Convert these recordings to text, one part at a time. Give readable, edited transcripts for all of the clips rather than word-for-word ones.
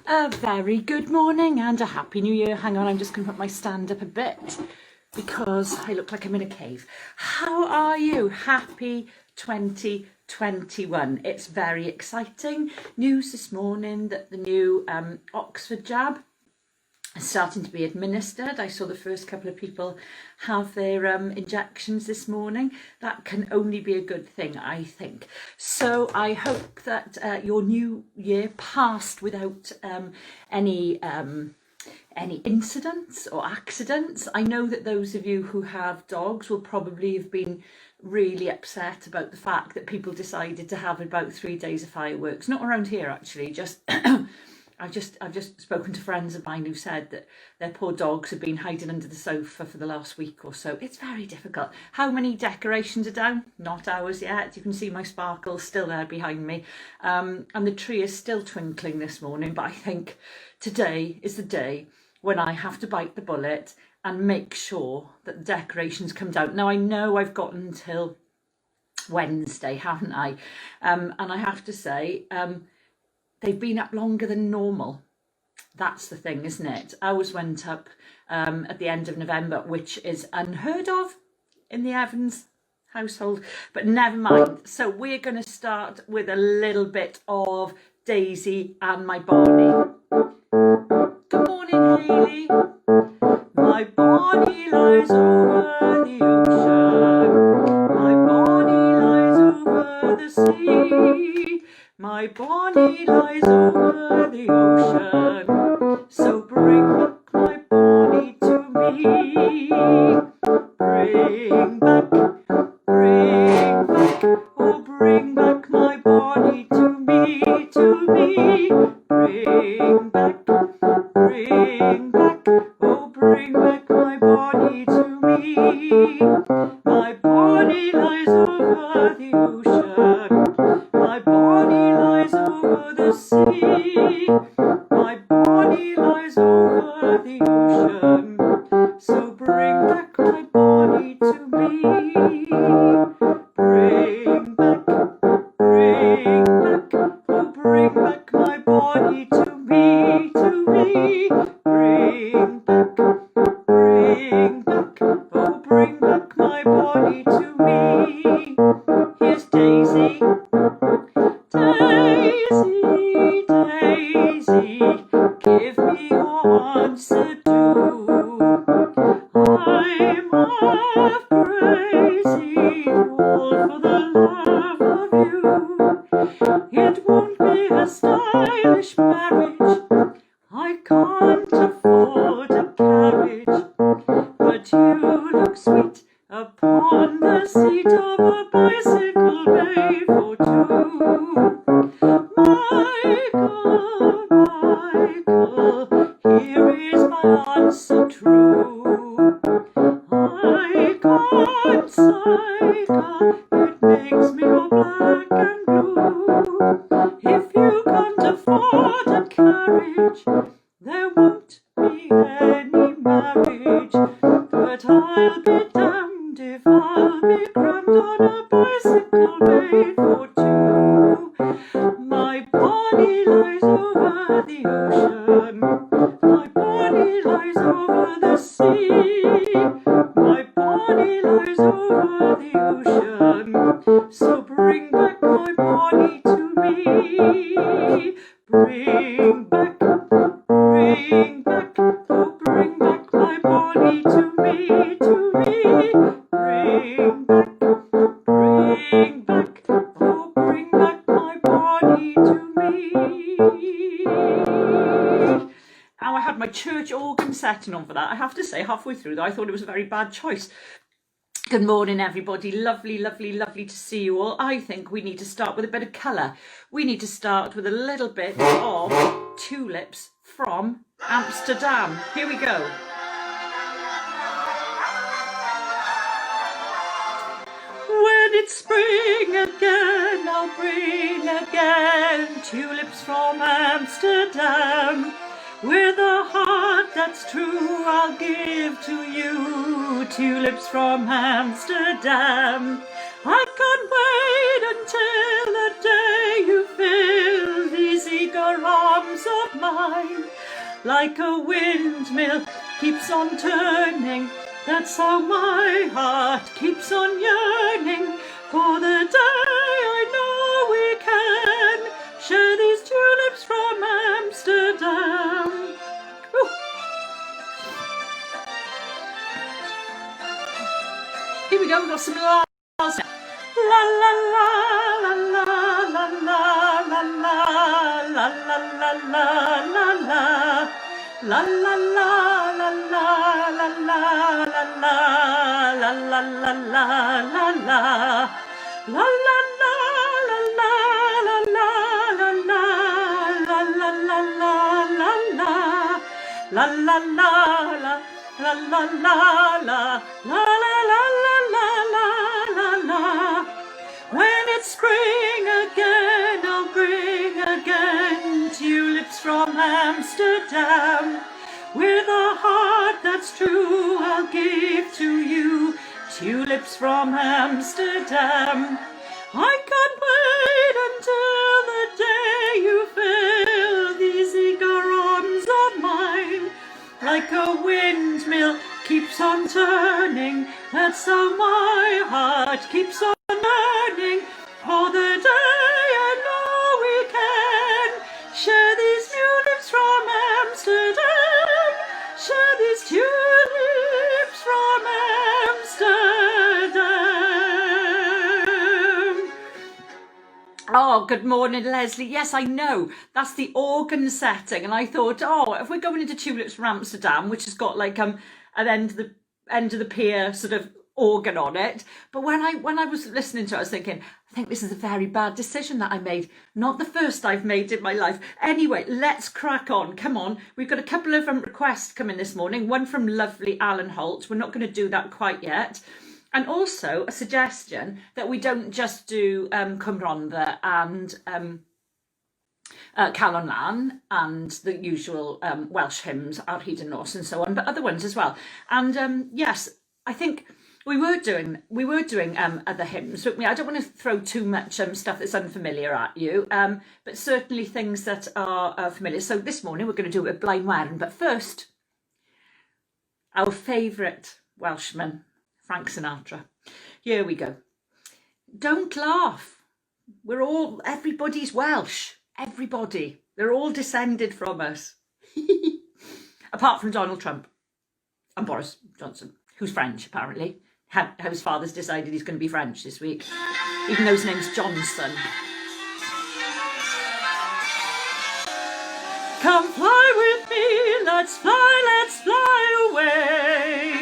A very good morning and a happy new year. Hang on, I'm just going to put my stand up a bit because I look like I'm in a cave. How are you? Happy 2021. It's very exciting news this morning that the new Oxford jab is starting to be administered. I saw the first couple of people have their injections this morning. That can only be a good thing, I think. So I hope that your new year passed without any incidents or accidents. I know that those of you who have dogs will probably have been really upset about the fact that people decided to have about 3 days of fireworks. Not around here actually, just I've just spoken to friends of mine who said that their poor dogs have been hiding under the sofa for the last week or so. It's very difficult. How many decorations are down? Not ours yet. You can see my sparkles still there behind me. And the tree is still twinkling this morning, but I think today is the day when I have to bite the bullet and make sure that the decorations come down. Now I know I've got until Wednesday, haven't I? And I have to say, they've been up longer than normal. That's the thing, isn't it? Ours went up at the end of November, which is unheard of in the Evans household, but never mind. So we're going to start with a little bit of Daisy and my Bonnie. Good morning, Hayley. My Bonnie lies over the ocean. My Bonnie lies over the sea. My Bonnie lies over the ocean, so bring back my Bonnie to me. Bring back, oh bring back my Bonnie to me, to me. Bring back, oh bring back my Bonnie to me. My Bonnie lies over the ocean. My Bonnie lies over the sea. My Bonnie lies over the ocean. So bring back my Bonnie to me. Bring back, oh bring back my Bonnie to me, to me. Bring back, oh bring back my Bonnie to me. Here's Daisy. Daisy, Daisy, give me your answer too. I'm half crazy, all for the love of you. It won't be a stylish marriage, I can't afford a carriage, but you look sweet upon the seat of a bicycle made for two. Michael, here is my answer true. I can't cycle, it makes me all black and blue. If you can't afford a carriage, there won't be any marriage, but I'll be damned if I'll be crammed on a bicycle made for two. My Bonnie lies over the ocean. My Bonnie lies over the sea. My Bonnie lies over the ocean. So bring back my Bonnie to me. Bring back, oh bring back my Bonnie to me, to me. Bring back, oh bring back my Bonnie to me. Now I had my church organ setting on for that. I have to say, halfway through though, I thought it was a very bad choice. Good morning, everybody. Lovely, lovely, lovely to see you all. I think we need to start with a bit of colour. We need to start with a little bit of Tulips from Amsterdam. Here we go. When it's spring again, I'll bring again tulips from Amsterdam. With a heart that's true, I'll give to you tulips from Amsterdam. I can't wait until the day you fill these eager arms of mine. time. Like a windmill keeps on turning, that's how my heart keeps on yearning for the day I know we can share these tulips from Amsterdam. Ooh. Here we go, we've got some last. La la la la la la la la la la la la la la. La la la la la la la la la la la la la la la. La la la la la la la la la la la la la la. La la la la la la la la la la. When it's spring again, I'll bring again tulips from Amsterdam. With a heart that's true, I'll give to you tulips from Amsterdam. I can't wait until the day you fill these eager arms of mine. Like a windmill keeps on turning, that's how my heart keeps on learning for the day I know we can share these tulips from Amsterdam, share these tulips from Amsterdam. Oh, good morning, Leslie. Yes, I know, that's the organ setting, and I thought, oh, if we're going into Tulips from Amsterdam, which has got like an end of the pier sort of organ on it, but when I was listening to it, I was thinking, I think this is a very bad decision that I made, not the first I've made in my life. Anyway, let's crack on. Come on, we've got a couple of requests coming this morning, one from lovely Alan Holt. We're not going to do that quite yet, and also a suggestion that we don't just do Cwm Rhondda and Calon Lan and the usual Welsh hymns, Ar Hyd y Nos and so on, but other ones as well. And yes, I think we were doing other hymns, weren't we? I don't want to throw too much stuff that's unfamiliar at you, but certainly things that are familiar. So this morning we're going to do it with Blaen Warren, but first, our favourite Welshman, Frank Sinatra. Here we go. Don't laugh. Everybody's Welsh. Everybody. They're all descended from us. Apart from Donald Trump and Boris Johnson, who's French, apparently. How his father's decided he's going to be French this week, even though his name's Johnson. Come fly with me, let's fly away.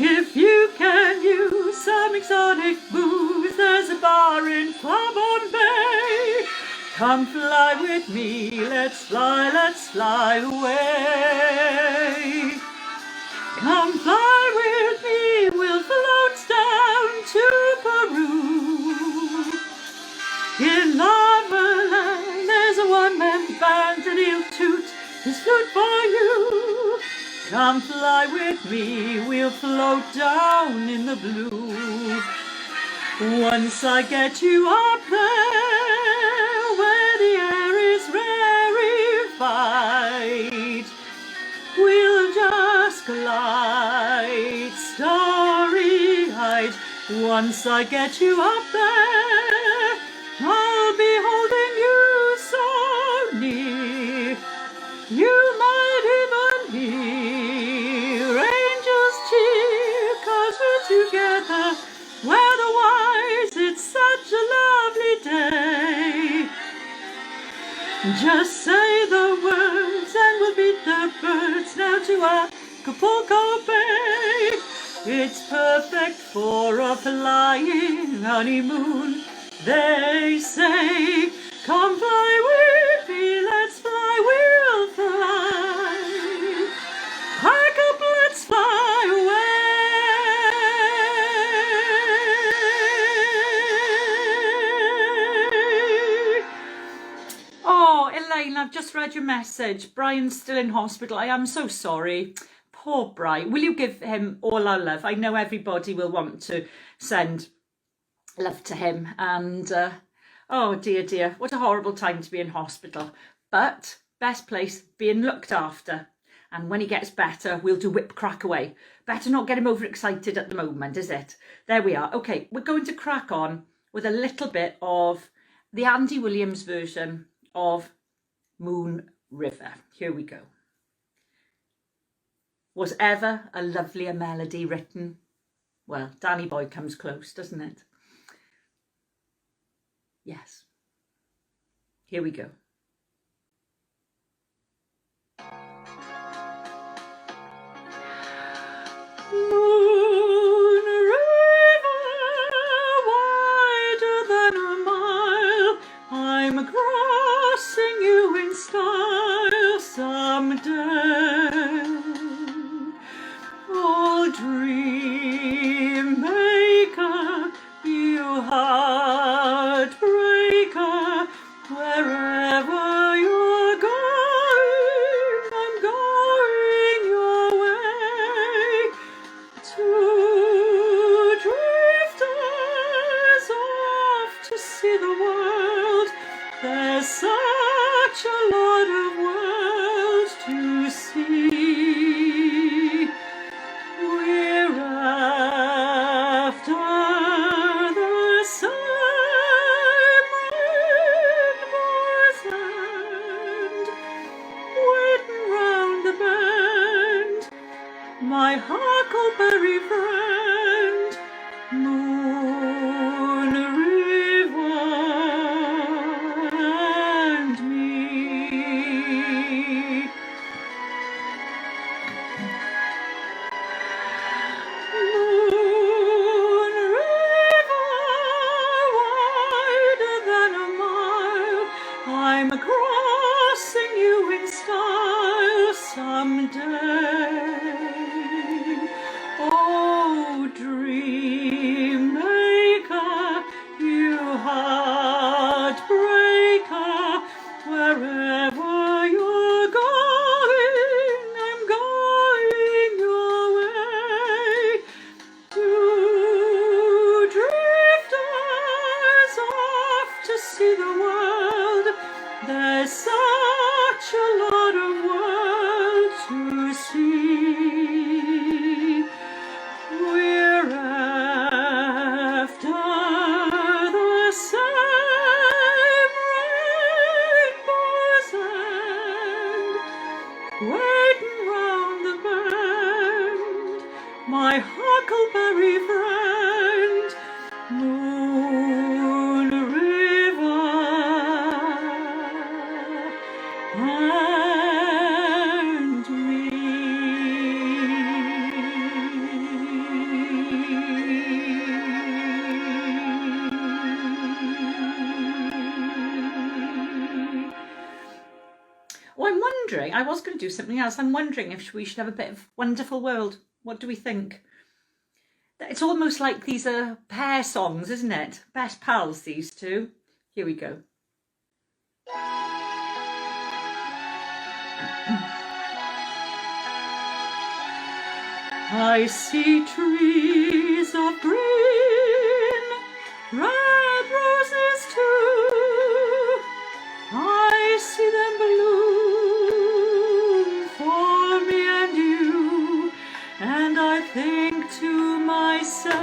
If you can use some exotic booze, there's a bar in Clapham Bay. Come fly with me, let's fly away. Come fly with me, we'll float down to Peru. In Lava there's a one-man band and he'll toot his flute for you. Come fly with me, we'll float down in the blue. Once I get you up there, where the air is rarefied, we'll just glide starry-eyed. Once I get you up there, I'll be holding you so near, you might even hear angels cheer, 'cause we're together, weather-wise, it's such a lovely day. Just say the words and we'll beat the birds now to Acapulco Bay. It's perfect for a flying honeymoon, they say. Come fly with me, let's fly, we'll fly. Pack up, let's fly away. Oh, Elaine, I've just read your message. Brian's still in hospital. I am so sorry. Poor Brian. Will you give him all our love? I know everybody will want to send love to him. And, oh dear, dear, what a horrible time to be in hospital. But best place, being looked after. And when he gets better, we'll do whip crack away. Better not get him overexcited at the moment, is it? There we are. Okay, we're going to crack on with a little bit of the Andy Williams version of Moon River. Here we go. Was ever a lovelier melody written? Well, Danny Boy comes close, doesn't it? Yes. Here we go. Moon River, wider than a mile, I'm crossing you in style someday. Oh, dream maker, you heartbreaker, wherever you're going, I'm going your way. Two drifters off to see the world. There's such a lot of worlds to see. We're after the same rainbow's end, waiting round the bend. My huckleberry friend, Moon River and me. Moon River, wider than a mile, I'm crossing you in style someday. Oh, dream maker, you heartbreaker, wherever you're going, I'm going your way. Two drifters off to see the world. There's such a lot of world to see. We're after the same rainbow's end, waiting round the bend. My huckleberry friend, Moon River and me. Oh, I'm wondering, I was going to do something else. I'm wondering if we should have a bit of Wonderful World. What do we think? It's almost like these are pair songs, isn't it? Best pals, these two. Here we go. I see trees of green, red roses too. I see them bloom for me and you, and I think to myself,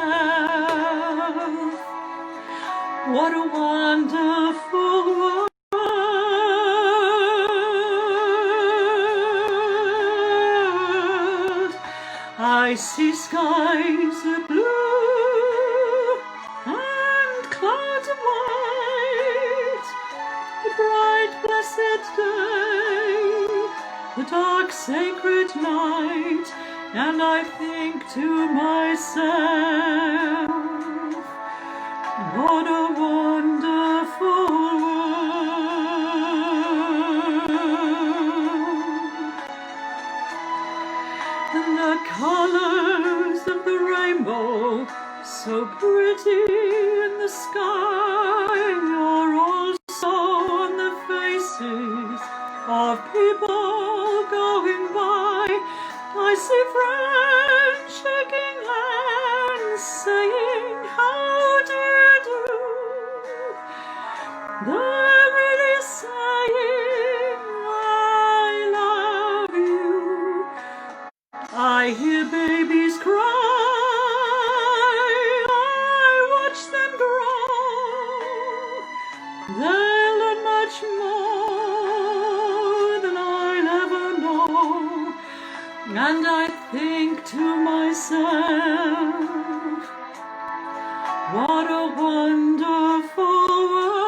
what a wonderful world. I see skies of blue and clouds of white, the bright blessed day, the dark sacred night, and I think to myself, what a wonderful world. And the colors of the rainbow, so pretty in the sky, are also on the faces of people going by. I see friends shaking hands, saying, how do you do? They're really saying, and I think to myself, what a wonderful world.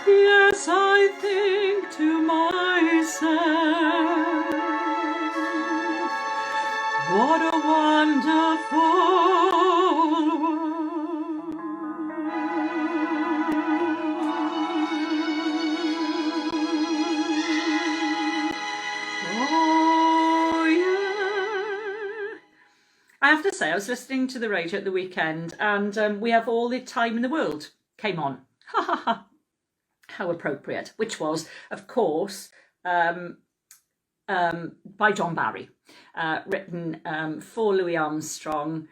Yes, I think to myself, what a wonderful world. Oh, yeah. I have to say, I was listening to the radio at the weekend, and We Have All the Time in the World came on. Ha ha ha. How appropriate. Which was, of course, by John Barry, written for Louis Armstrong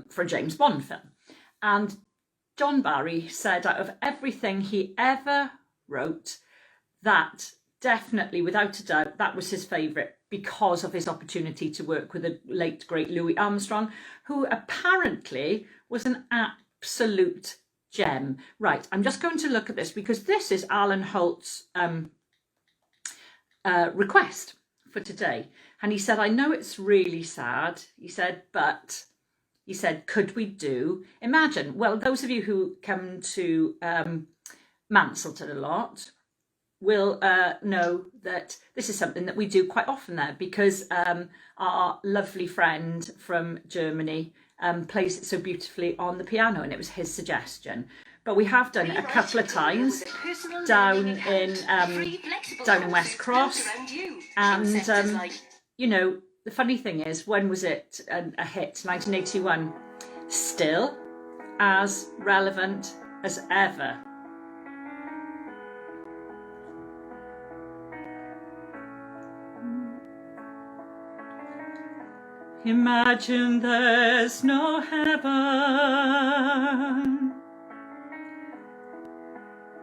for a James Bond film. And John Barry said out of everything he ever wrote, that definitely, without a doubt, that was his favourite because of his opportunity to work with the late, great Louis Armstrong, who apparently was an absolute gem. Right, I'm just going to look at this because this is Alan Holt's request for today. And he said, I know it's really sad. He said, but he said, could we do, imagine, well, those of you who come to Mansleton a lot will know that this is something that we do quite often there, because our lovely friend from Germany plays it so beautifully on the piano, and it was his suggestion. But we have done it a couple of times down in West Cross, and you know, the funny thing is, when was it a hit? 1981. Still as relevant as ever. Imagine there's no heaven.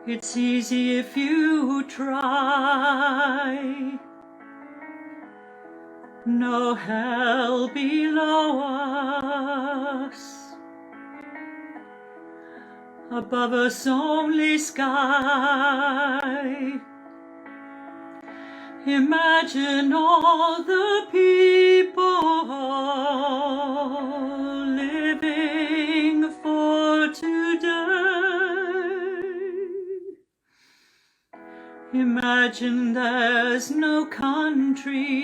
It's easy if you try. No hell below us. Above us only sky. Imagine all the people living for today. Imagine there's no countries.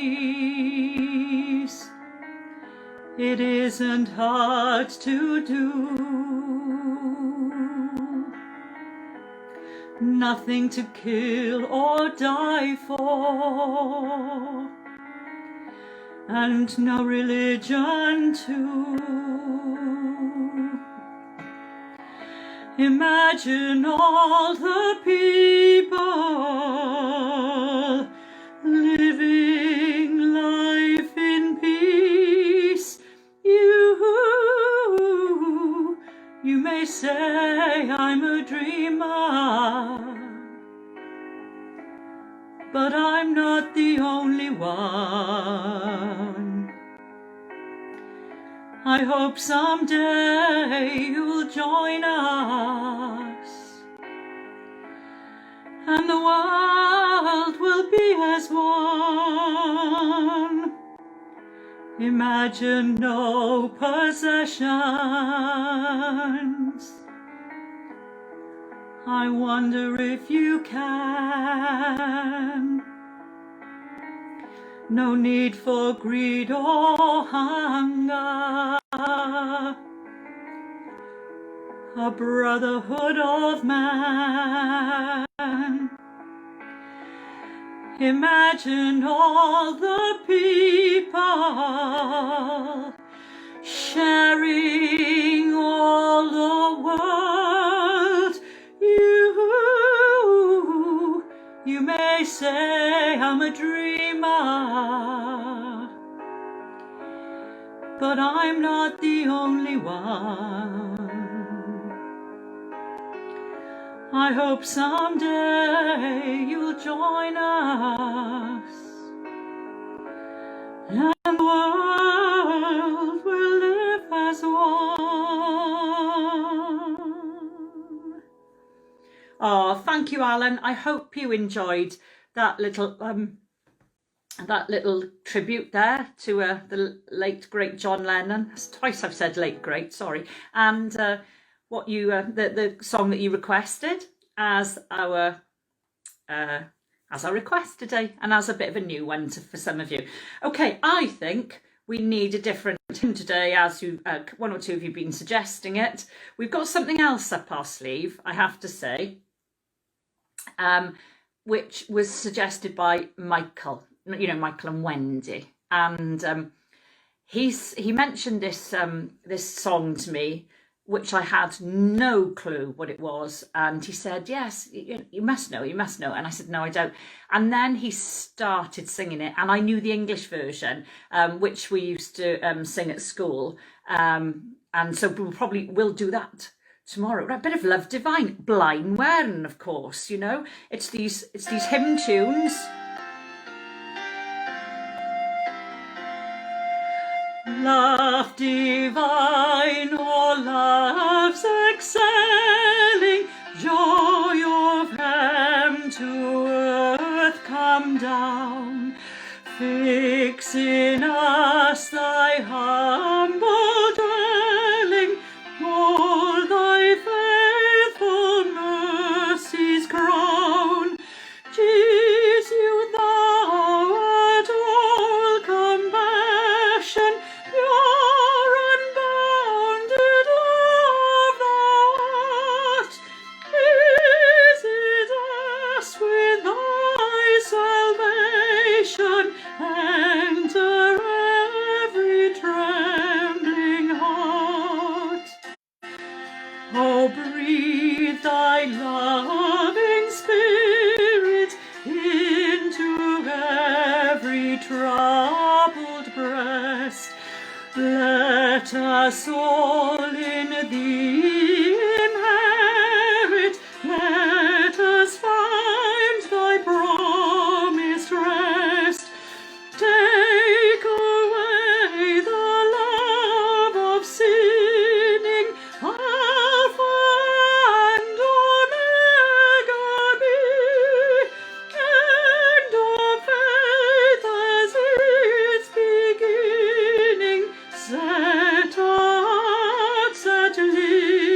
It isn't hard to do. Nothing to kill or die for, and no religion too. Imagine all the people living life in peace. You may say I'm a dreamer, but I'm not the only one. I hope someday you'll join us, and the world will be as one. Imagine no possessions. I wonder if you can. No need for greed or hunger. A brotherhood of man. Imagine all the people sharing all the world. You may say I'm a dreamer, but I'm not the only one. I hope someday you'll join us, and the world will live as one. Oh, thank you, Alan. I hope you enjoyed that little tribute there to the late great John Lennon. That's twice I've said late great, sorry. And what you the song that you requested as our request today, and as a bit of a new one for some of you. Okay, I think we need a different hymn today, as you one or two of you have been suggesting it. We've got something else up our sleeve, I have to say, which was suggested by Michael. You know, Michael and Wendy, and he mentioned this song to me, which I had no clue what it was, and he said, yes, you must know, and I said, no, I don't. And then he started singing it, and I knew the English version, which we used to sing at school, and so we'll do that tomorrow. A bit of Love Divine, Blaen Wen, of course, you know, it's these hymn tunes. Love divine, all love's excelling, joy of heaven to earth come down. Fix in us thy humble dwelling, all thy faithful mercies crown. Jesus, thou art all compassion, pure unbounded love thou art. Visit us with thy salvation, enter every trembling heart. Oh, breathe thy loving spirit into every troubled breast. Let us all in thee inherit, let us find thy promised rest. Take away the love of sinning, Alpha and Omega be, end of faith as its beginning. Set hearts at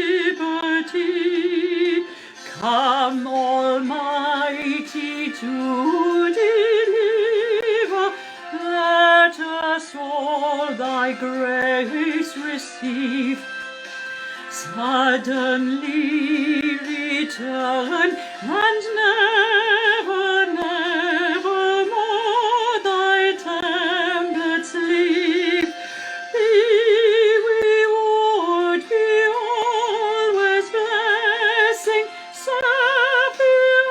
liberty. Come, Almighty, to deliver. Let us all thy grace receive. Suddenly return, and never, never more thy templates leave. Thee we would be always blessing, serving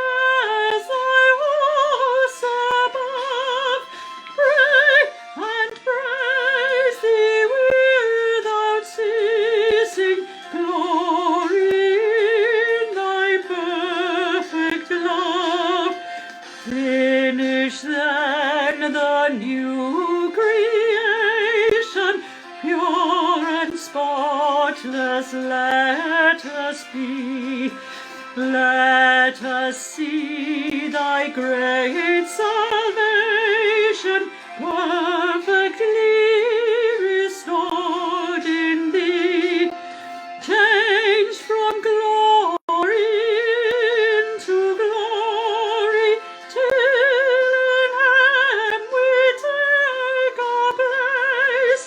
as thy hosts above. Pray and praise thee without ceasing, glory in thy perfect love. Finish then the new creation, pure and spotless let us be. Let us see thy great salvation, perfectly restored in thee. Changed from glory into glory, till in heaven we take our place,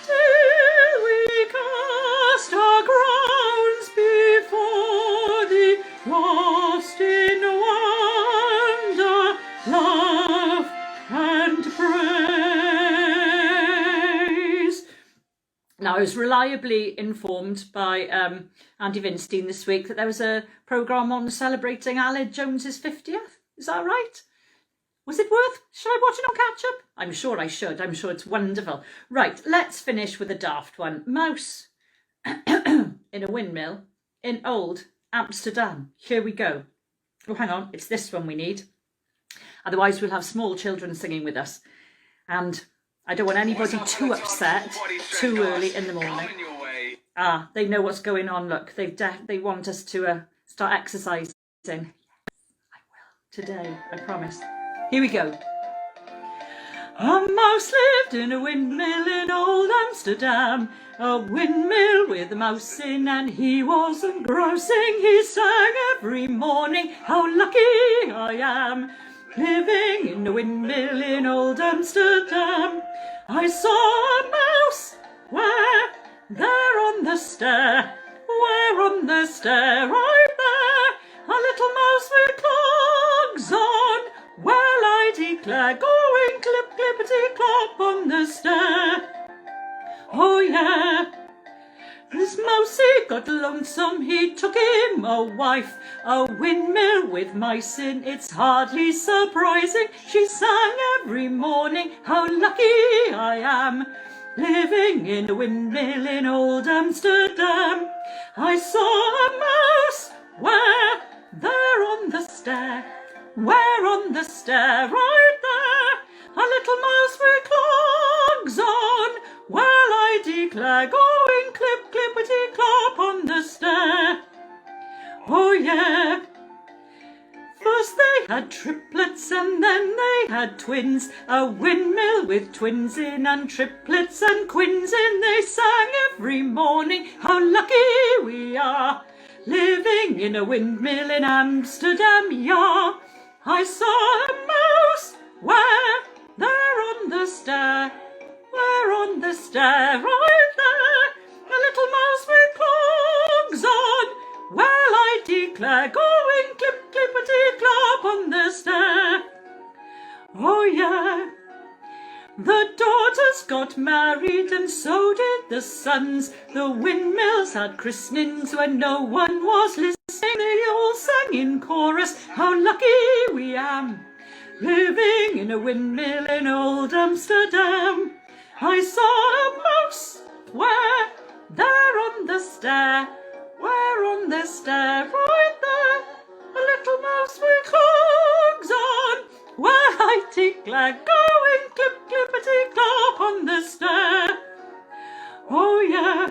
till we cast our crowns before thee, lost in wonder, love, and praise. Now, I was reliably informed by Andy Vinstein this week that there was a programme on celebrating Aled Jones's 50th. Is that right? Was it worth? Should I watch it on catch up? I'm sure I should. I'm sure it's wonderful. Right, let's finish with a daft one. Mouse in a windmill in old Amsterdam. Here we go. Oh, hang on. It's this one we need. Otherwise, we'll have small children singing with us. And I don't want anybody too upset too early in the morning. Ah, they know what's going on. Look, they want us to start exercising Yes, I will. Today, I promise. Here we go. A mouse lived in a windmill in old Amsterdam, a windmill with a mouse in, and he wasn't grousing. He sang every morning, how lucky I am, living in a windmill in old Amsterdam. I saw a mouse, where? There on the stair. Where on the stair? Right there. A little mouse with clogs on. Well, I declare, going clip, clippity, clop on the stair. Oh yeah. This mousey got lonesome, he took him a wife, a windmill with mice in. It's hardly surprising, she sang every morning, how lucky I am, living in a windmill in old Amsterdam. I saw a mouse, where? There on the stair. Where on the stair? Right there. A little mouse with clogs on. Well, I declare, going clip, clippity, clop on the stair. Oh yeah. First they had triplets and then they had twins, a windmill with twins in and triplets and quins in. They sang every morning, how lucky we are, living in a windmill in Amsterdam, yeah. I saw a mouse, where? There on the stair. Where on the stair? Right there. A little mouse with clogs on. Well, I declare, going clip, clippity, clop on the stair. Oh yeah. The daughters got married and so did the sons. The windmills had christenings when no one was listening. They all sang in chorus, how lucky we am, living in a windmill in old Amsterdam. I saw a mouse, where? There on the stair. Where on the stair? Right there. A little mouse with clogs on. Well, I declare, going clip, clippity, clop on the stair. Oh yeah.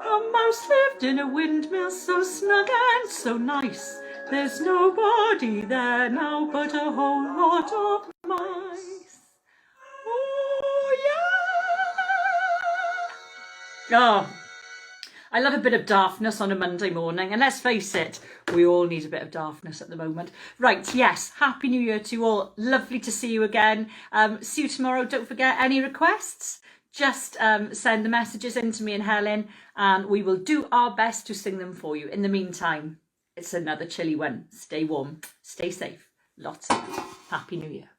A mouse lived in a windmill so snug and so nice. There's nobody there now but a whole lot of mice. Oh yeah! Oh, I love a bit of daftness on a Monday morning, and let's face it, we all need a bit of daftness at the moment. Right, yes, Happy New Year to you all. Lovely to see you again. See you tomorrow. Don't forget, any requests? Just send the messages in to me and Helen, and we will do our best to sing them for you. In the meantime, it's another chilly one. Stay warm, stay safe. Lots of Happy New Year.